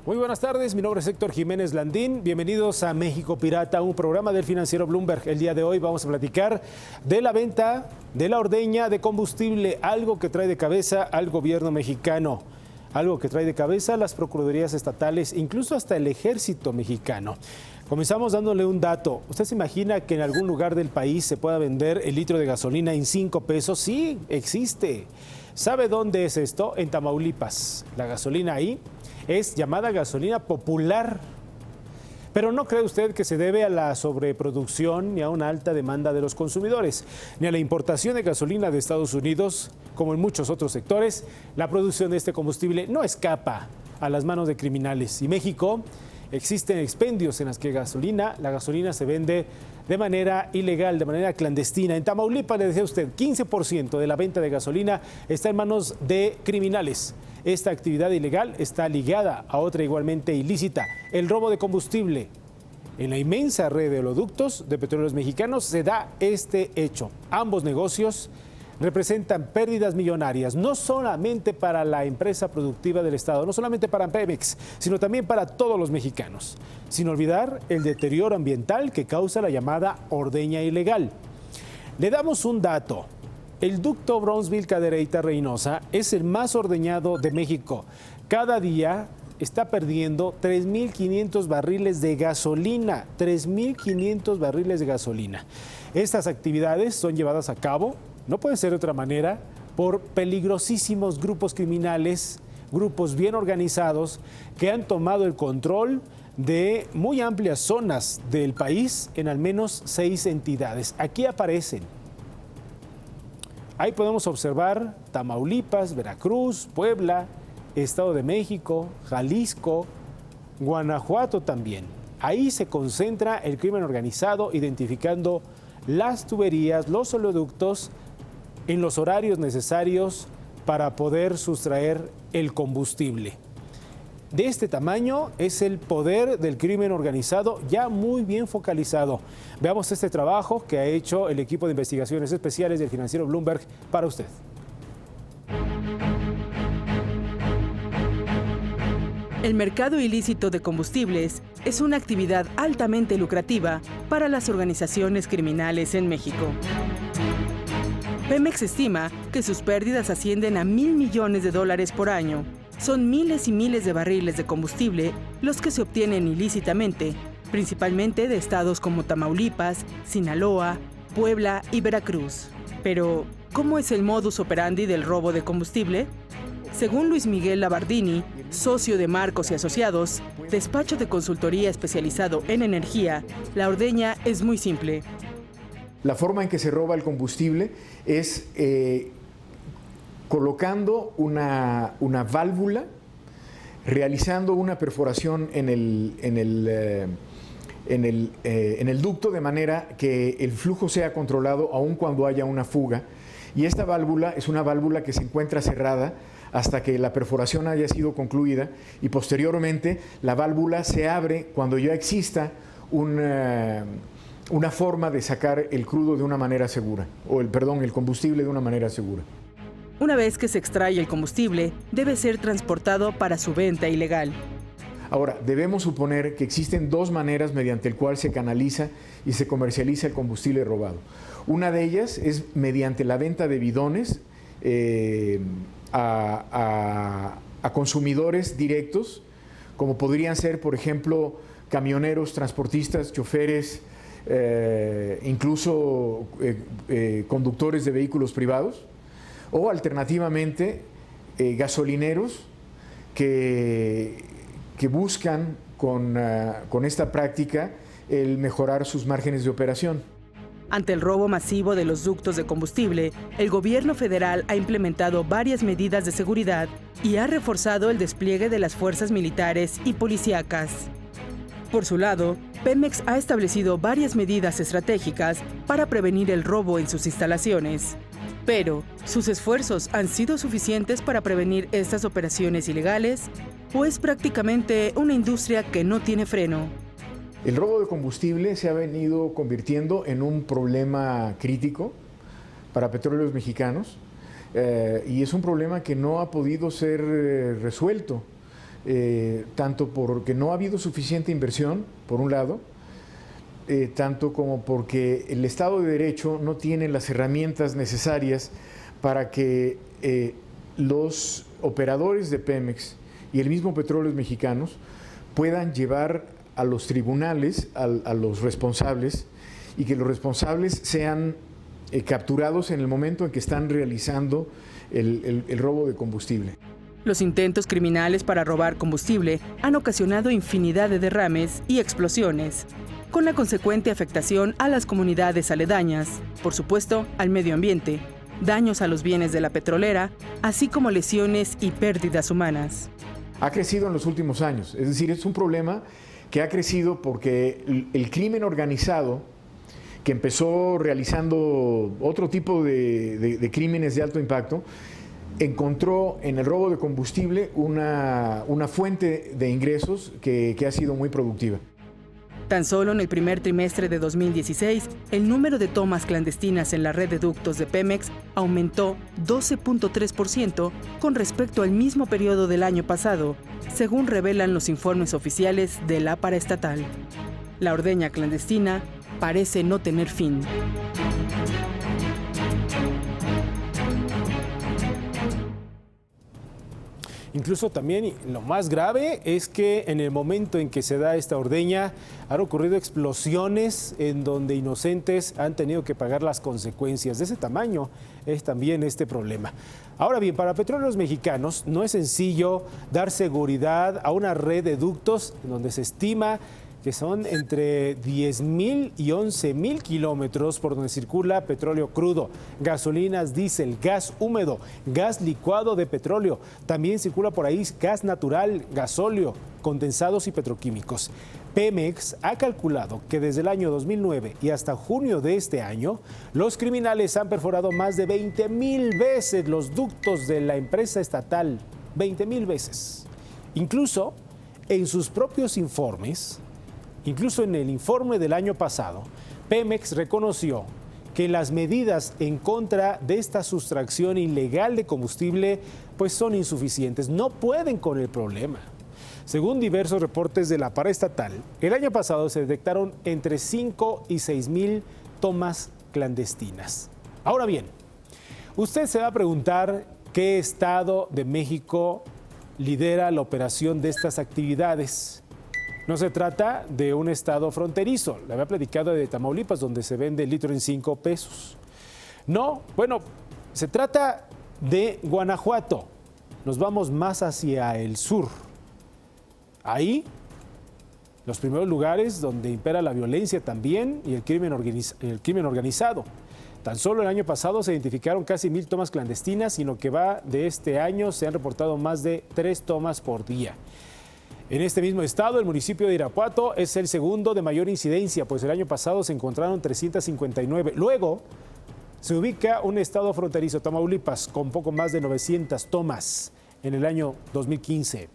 Muy buenas tardes, mi nombre es Héctor Jiménez Landín. Bienvenidos a México Pirata, un programa del financiero Bloomberg. El día de hoy vamos a platicar de la venta de la ordeña de combustible, algo que trae de cabeza al gobierno mexicano, algo que trae de cabeza a las procuradurías estatales, incluso hasta el ejército mexicano. Comenzamos dándole un dato. ¿Usted se imagina que en algún lugar del país se pueda vender el litro de gasolina en 5 pesos? Sí, existe. ¿Sabe dónde es esto? En Tamaulipas. La gasolina ahí es llamada gasolina popular. Pero no cree usted que se debe a la sobreproducción ni a una alta demanda de los consumidores, ni a la importación de gasolina de Estados Unidos, como en muchos otros sectores. La producción de este combustible no escapa a las manos de criminales. Y México, existen expendios en las que la gasolina se vende de manera ilegal, de manera clandestina. En Tamaulipas, le decía usted, 15% de la venta de gasolina está en manos de criminales. Esta actividad ilegal está ligada a otra igualmente ilícita, el robo de combustible. En la inmensa red de oleoductos de Petróleos Mexicanos se da este hecho. Ambos negocios representan pérdidas millonarias, no solamente para la empresa productiva del Estado, no solamente para Pemex, sino también para todos los mexicanos. Sin olvidar el deterioro ambiental que causa la llamada ordeña ilegal. Le damos un dato. El ducto Bronzeville-Cadereyta-Reynosa es el más ordeñado de México. Cada día está perdiendo 3.500 barriles de gasolina. 3.500 barriles de gasolina. Estas actividades son llevadas a cabo, no puede ser de otra manera, por peligrosísimos grupos criminales, grupos bien organizados que han tomado el control de muy amplias zonas del país en al menos 6 entidades. Aquí aparecen. Ahí podemos observar Tamaulipas, Veracruz, Puebla, Estado de México, Jalisco, Guanajuato también. Ahí se concentra el crimen organizado identificando las tuberías, los oleoductos en los horarios necesarios para poder sustraer el combustible. De este tamaño es el poder del crimen organizado ya muy bien focalizado. Veamos este trabajo que ha hecho el equipo de investigaciones especiales del financiero Bloomberg para usted. El mercado ilícito de combustibles es una actividad altamente lucrativa para las organizaciones criminales en México. Pemex estima que sus pérdidas ascienden a $1,000 millones por año. Son miles y miles de barriles de combustible los que se obtienen ilícitamente, principalmente de estados como Tamaulipas, Sinaloa, Puebla y Veracruz. Pero, ¿cómo es el modus operandi del robo de combustible? Según Luis Miguel Labardini, socio de Marcos y Asociados, despacho de consultoría especializado en energía, la ordeña es muy simple. La forma en que se roba el combustible es colocando una válvula, realizando una perforación en el ducto de manera que el flujo sea controlado aun cuando haya una fuga. Y esta válvula es una válvula que se encuentra cerrada hasta que la perforación haya sido concluida y posteriormente la válvula se abre cuando ya exista una forma de sacar el crudo de una manera segura, el combustible de una manera segura. Una vez que se extrae el combustible, debe ser transportado para su venta ilegal. Ahora, debemos suponer que existen 2 maneras mediante el cual se canaliza y se comercializa el combustible robado. Una de ellas es mediante la venta de bidones a consumidores directos, como podrían ser, por ejemplo, camioneros, transportistas, choferes, incluso conductores de vehículos privados, o alternativamente gasolineros que buscan con esta práctica el mejorar sus márgenes de operación. Ante el robo masivo de los ductos de combustible, el gobierno federal ha implementado varias medidas de seguridad y ha reforzado el despliegue de las fuerzas militares y policíacas. Por su lado, Pemex ha establecido varias medidas estratégicas para prevenir el robo en sus instalaciones. Pero, ¿sus esfuerzos han sido suficientes para prevenir estas operaciones ilegales? ¿O es prácticamente una industria que no tiene freno? El robo de combustible se ha venido convirtiendo en un problema crítico para Petróleos Mexicanos y es un problema que no ha podido ser resuelto. tanto porque no ha habido suficiente inversión, por un lado, tanto como porque el Estado de Derecho no tiene las herramientas necesarias para que los operadores de Pemex y el mismo Petróleos Mexicanos puedan llevar a los tribunales a los responsables y que los responsables sean capturados en el momento en que están realizando el robo de combustible. Los intentos criminales para robar combustible han ocasionado infinidad de derrames y explosiones, con la consecuente afectación a las comunidades aledañas, por supuesto, al medio ambiente, daños a los bienes de la petrolera, así como lesiones y pérdidas humanas. Ha crecido en los últimos años, es decir, es un problema que ha crecido porque el crimen organizado, que empezó realizando otro tipo de crímenes de alto impacto, encontró en el robo de combustible una fuente de ingresos que ha sido muy productiva. Tan solo en el primer trimestre de 2016, el número de tomas clandestinas en la red de ductos de Pemex aumentó 12.3% con respecto al mismo periodo del año pasado, según revelan los informes oficiales de la paraestatal. La ordeña clandestina parece no tener fin. Incluso también lo más grave es que en el momento en que se da esta ordeña han ocurrido explosiones en donde inocentes han tenido que pagar las consecuencias. De ese tamaño es también este problema. Ahora bien, para Petróleos Mexicanos no es sencillo dar seguridad a una red de ductos en donde se estima que son entre 10,000 y 11,000 kilómetros por donde circula petróleo crudo, gasolinas, diésel, gas húmedo, gas licuado de petróleo. También circula por ahí gas natural, gasóleo, condensados y petroquímicos. Pemex ha calculado que desde el año 2009 y hasta junio de este año, los criminales han perforado más de 20,000 veces los ductos de la empresa estatal. 20,000 veces. Incluso en sus propios informes, incluso en el informe del año pasado, Pemex reconoció que las medidas en contra de esta sustracción ilegal de combustible pues son insuficientes, no pueden con el problema. Según diversos reportes de la paraestatal, el año pasado se detectaron entre 5 y 6,000 tomas clandestinas. Ahora bien, usted se va a preguntar qué estado de México lidera la operación de estas actividades. No se trata de un estado fronterizo. Le había platicado de Tamaulipas, donde se vende el litro en 5 pesos. No, bueno, se trata de Guanajuato. Nos vamos más hacia el sur. Ahí, los primeros lugares donde impera la violencia también y el crimen organizado. Tan solo el año pasado se identificaron casi 1,000 tomas clandestinas y en lo que va de este año se han reportado más de 3 tomas por día. En este mismo estado, el municipio de Irapuato es el segundo de mayor incidencia, pues el año pasado se encontraron 359. Luego se ubica un estado fronterizo, Tamaulipas, con poco más de 900 tomas en el año 2015.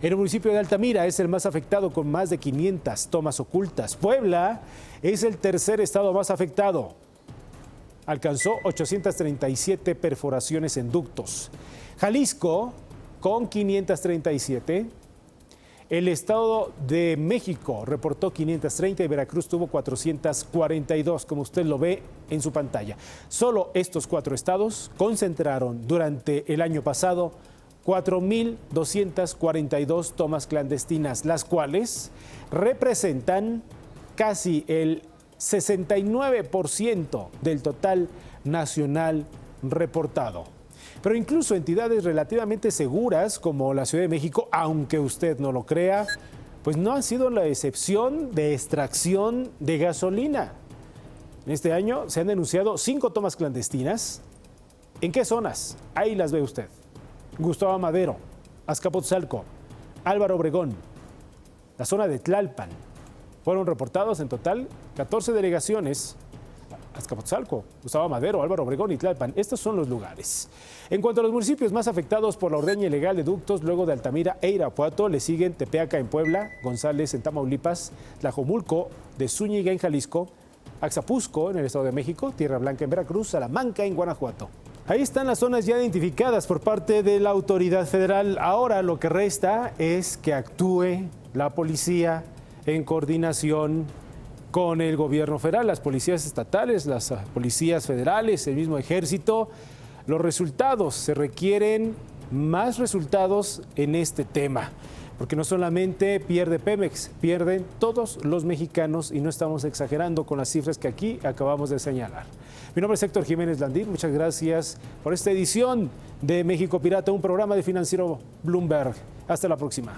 El municipio de Altamira es el más afectado con más de 500 tomas ocultas. Puebla es el tercer estado más afectado. Alcanzó 837 perforaciones en ductos. Jalisco con 537. El Estado de México reportó 530 y Veracruz tuvo 442, como usted lo ve en su pantalla. Solo estos 4 estados concentraron durante el año pasado 4,242 tomas clandestinas, las cuales representan casi el 69% del total nacional reportado. Pero incluso entidades relativamente seguras como la Ciudad de México, aunque usted no lo crea, pues no han sido la excepción de extracción de gasolina. En este año se han denunciado 5 tomas clandestinas. ¿En qué zonas? Ahí las ve usted. Gustavo Madero, Azcapotzalco, Álvaro Obregón, la zona de Tlalpan. Fueron reportados en total 14 delegaciones. Azcapotzalco, Gustavo Madero, Álvaro Obregón y Tlalpan. Estos son los lugares. En cuanto a los municipios más afectados por la ordeña ilegal de ductos, luego de Altamira e Irapuato, le siguen Tepeaca en Puebla, González en Tamaulipas, Tlajomulco de Zúñiga en Jalisco, Axapuzco en el Estado de México, Tierra Blanca en Veracruz, Salamanca en Guanajuato. Ahí están las zonas ya identificadas por parte de la autoridad federal. Ahora lo que resta es que actúe la policía en coordinación con el gobierno federal, las policías estatales, las policías federales, el mismo ejército. Los resultados, se requieren más resultados en este tema, porque no solamente pierde Pemex, pierden todos los mexicanos y no estamos exagerando con las cifras que aquí acabamos de señalar. Mi nombre es Héctor Jiménez Landín, muchas gracias por esta edición de México Pirata, un programa de Financiero Bloomberg. Hasta la próxima.